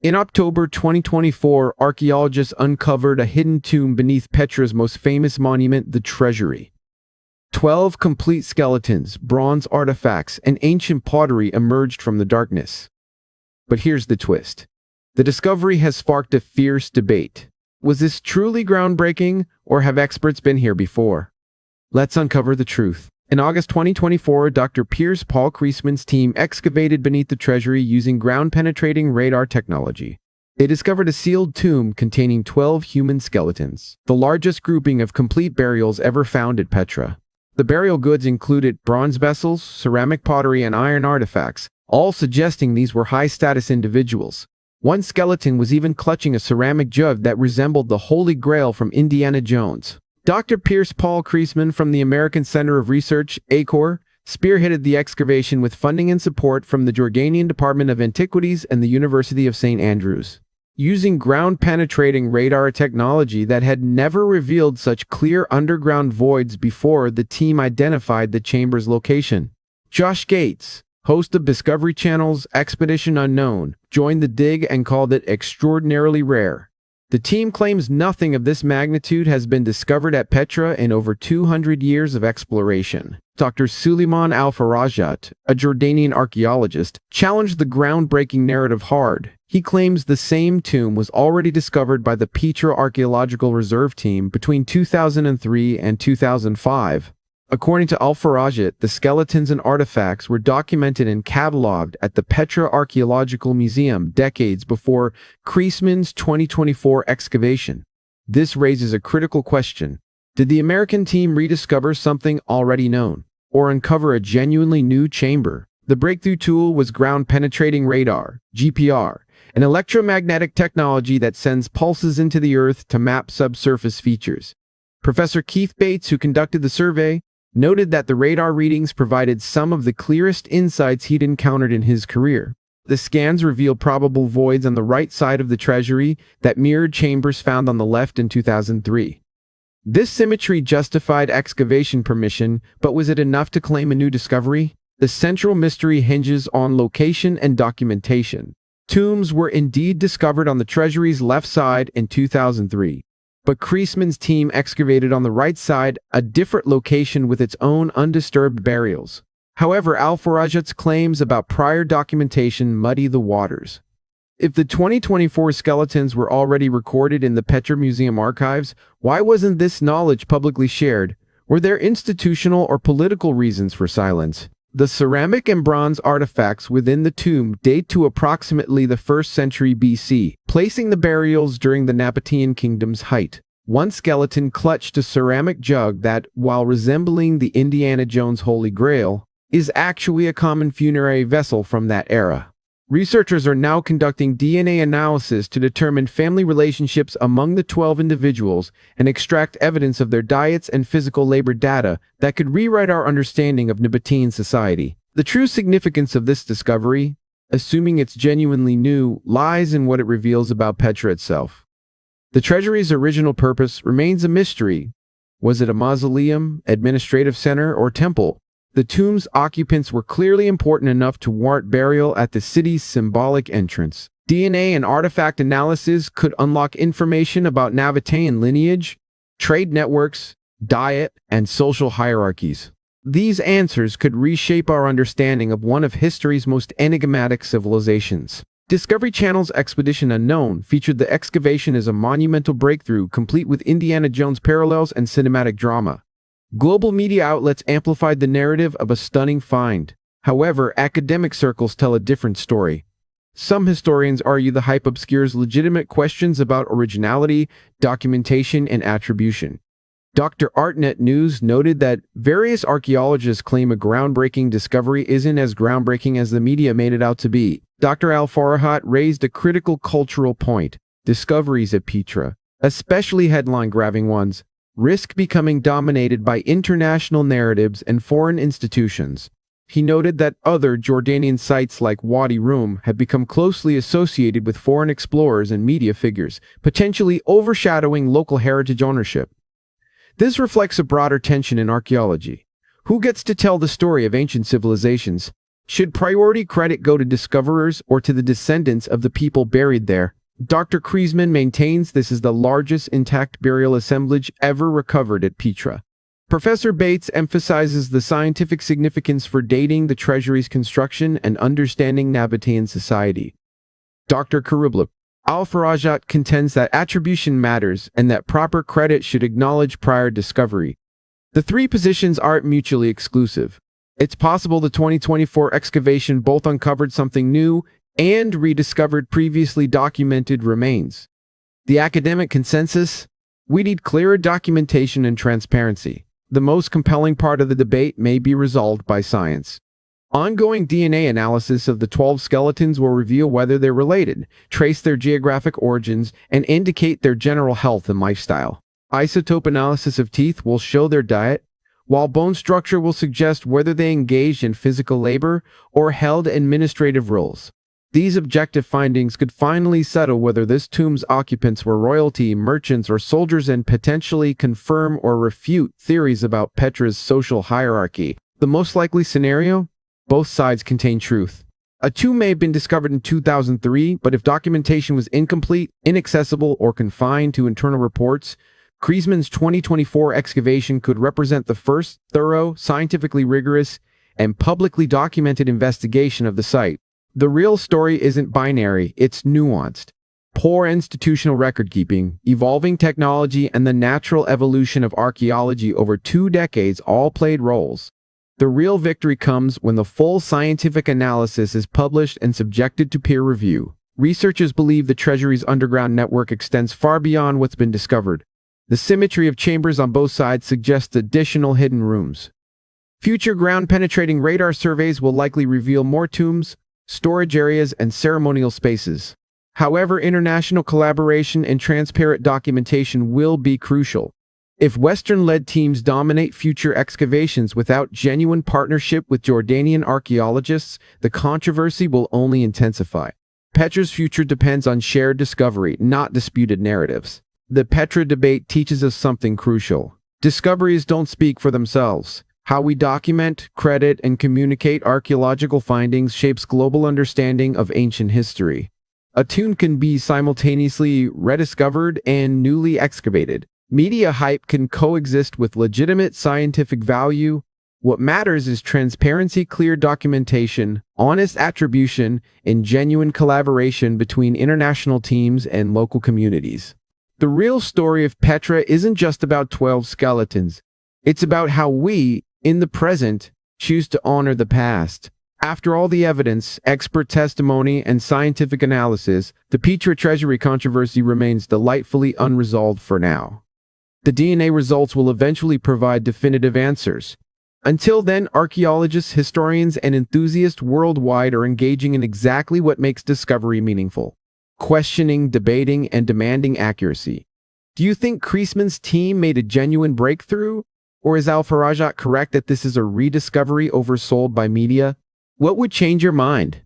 In October 2024, archaeologists uncovered a hidden tomb beneath Petra's most famous monument, the Treasury. 12 complete skeletons, bronze artifacts, and ancient pottery emerged from the darkness. But here's the twist. The discovery has sparked a fierce debate. Was this truly groundbreaking, or have experts been here before? Let's uncover the truth. In August 2024, Dr. Piers Paul Kreisman's team excavated beneath the Treasury using ground-penetrating radar technology. They discovered a sealed tomb containing 12 human skeletons, the largest grouping of complete burials ever found at Petra. The burial goods included bronze vessels, ceramic pottery, and iron artifacts, all suggesting these were high-status individuals. One skeleton was even clutching a ceramic jug that resembled the Holy Grail from Indiana Jones. Dr. Piers Paul Kreisman from the American Center of Research, ACOR, spearheaded the excavation with funding and support from the Jordanian Department of Antiquities and the University of St. Andrews. Using ground-penetrating radar technology that had never revealed such clear underground voids before, the team identified the chamber's location. Josh Gates, host of Discovery Channel's Expedition Unknown, joined the dig and called it extraordinarily rare. The team claims nothing of this magnitude has been discovered at Petra in over 200 years of exploration. Dr. Suleiman Al-Farajat, a Jordanian archaeologist, challenged the groundbreaking narrative hard. He claims the same tomb was already discovered by the Petra Archaeological Reserve Team between 2003 and 2005. According to Al-Farajat, the skeletons and artifacts were documented and catalogued at the Petra Archaeological Museum decades before Kreisman's 2024 excavation. This raises a critical question. Did the American team rediscover something already known, or uncover a genuinely new chamber? The breakthrough tool was ground-penetrating radar, GPR, an electromagnetic technology that sends pulses into the earth to map subsurface features. Professor Keith Bates, who conducted the survey, noted that the radar readings provided some of the clearest insights he'd encountered in his career. The scans revealed probable voids on the right side of the Treasury that mirrored chambers found on the left in 2003. This symmetry justified excavation permission, but was it enough to claim a new discovery? The central mystery hinges on location and documentation. Tombs were indeed discovered on the Treasury's left side in 2003. But Kreisman's team excavated on the right side, a different location with its own undisturbed burials. However, Al-Farajat's claims about prior documentation muddy the waters. If the 2024 skeletons were already recorded in the Petra Museum archives, why wasn't this knowledge publicly shared? Were there institutional or political reasons for silence? The ceramic and bronze artifacts within the tomb date to approximately the 1st century BC, placing the burials during the Nabatean kingdom's height. One skeleton clutched a ceramic jug that, while resembling the Indiana Jones Holy Grail, is actually a common funerary vessel from that era. Researchers are now conducting DNA analysis to determine family relationships among the 12 individuals and extract evidence of their diets and physical labor data that could rewrite our understanding of Nabatean society. The true significance of this discovery, assuming it's genuinely new, lies in what it reveals about Petra itself. The Treasury's original purpose remains a mystery. Was it a mausoleum, administrative center, or temple? The tomb's occupants were clearly important enough to warrant burial at the city's symbolic entrance. DNA and artifact analysis could unlock information about Nabatean lineage, trade networks, diet, and social hierarchies. These answers could reshape our understanding of one of history's most enigmatic civilizations. Discovery Channel's Expedition Unknown featured the excavation as a monumental breakthrough, complete with Indiana Jones parallels and cinematic drama. Global media outlets amplified the narrative of a stunning find. However, academic circles tell a different story. Some historians argue the hype obscures legitimate questions about originality, documentation, and attribution. Dr. Artnet News noted that various archaeologists claim a groundbreaking discovery isn't as groundbreaking as the media made it out to be. Dr. Al-Farajat raised a critical cultural point. Discoveries at Petra, especially headline-grabbing ones, risk becoming dominated by international narratives and foreign institutions. He noted that other Jordanian sites like Wadi Rum have become closely associated with foreign explorers and media figures, potentially overshadowing local heritage ownership. This reflects a broader tension in archaeology. Who gets to tell the story of ancient civilizations? Should priority credit go to discoverers or to the descendants of the people buried there? Dr. Kriesman maintains this is the largest intact burial assemblage ever recovered at Petra. Professor Bates emphasizes the scientific significance for dating the Treasury's construction and understanding Nabatean society. Dr. Karubla Al-Farajat contends that attribution matters and that proper credit should acknowledge prior discovery. The three positions aren't mutually exclusive. It's possible the 2024 excavation both uncovered something new and rediscovered previously documented remains. The academic consensus? We need clearer documentation and transparency. The most compelling part of the debate may be resolved by science. Ongoing DNA analysis of the 12 skeletons will reveal whether they're related, trace their geographic origins, and indicate their general health and lifestyle. Isotope analysis of teeth will show their diet, while bone structure will suggest whether they engaged in physical labor or held administrative roles. These objective findings could finally settle whether this tomb's occupants were royalty, merchants, or soldiers and potentially confirm or refute theories about Petra's social hierarchy. The most likely scenario? Both sides contain truth. A tomb may have been discovered in 2003, but if documentation was incomplete, inaccessible, or confined to internal reports, Kriesman's 2024 excavation could represent the first thorough, scientifically rigorous, and publicly documented investigation of the site. The real story isn't binary, it's nuanced. Poor institutional record-keeping, evolving technology, and the natural evolution of archaeology over 2 decades all played roles. The real victory comes when the full scientific analysis is published and subjected to peer review. Researchers believe the Treasury's underground network extends far beyond what's been discovered. The symmetry of chambers on both sides suggests additional hidden rooms. Future ground-penetrating radar surveys will likely reveal more tombs, storage areas, and ceremonial spaces. However, international collaboration and transparent documentation will be crucial. If Western-led teams dominate future excavations without genuine partnership with Jordanian archaeologists, the controversy will only intensify. Petra's future depends on shared discovery, not disputed narratives. The Petra debate teaches us something crucial. Discoveries don't speak for themselves. How we document, credit, and communicate archaeological findings shapes global understanding of ancient history. A tomb can be simultaneously rediscovered and newly excavated. Media hype can coexist with legitimate scientific value. What matters is transparency, clear documentation, honest attribution, and genuine collaboration between international teams and local communities. The real story of Petra isn't just about 12 skeletons. It's about how we, in the present, choose to honor the past. After all the evidence, expert testimony, and scientific analysis, the Petra Treasury controversy remains delightfully unresolved for now. The DNA results will eventually provide definitive answers. Until then, archaeologists, historians, and enthusiasts worldwide are engaging in exactly what makes discovery meaningful: questioning, debating, and demanding accuracy. Do you think Kriesman's team made a genuine breakthrough? Or is Al-Farajat correct that this is a rediscovery oversold by media? What would change your mind?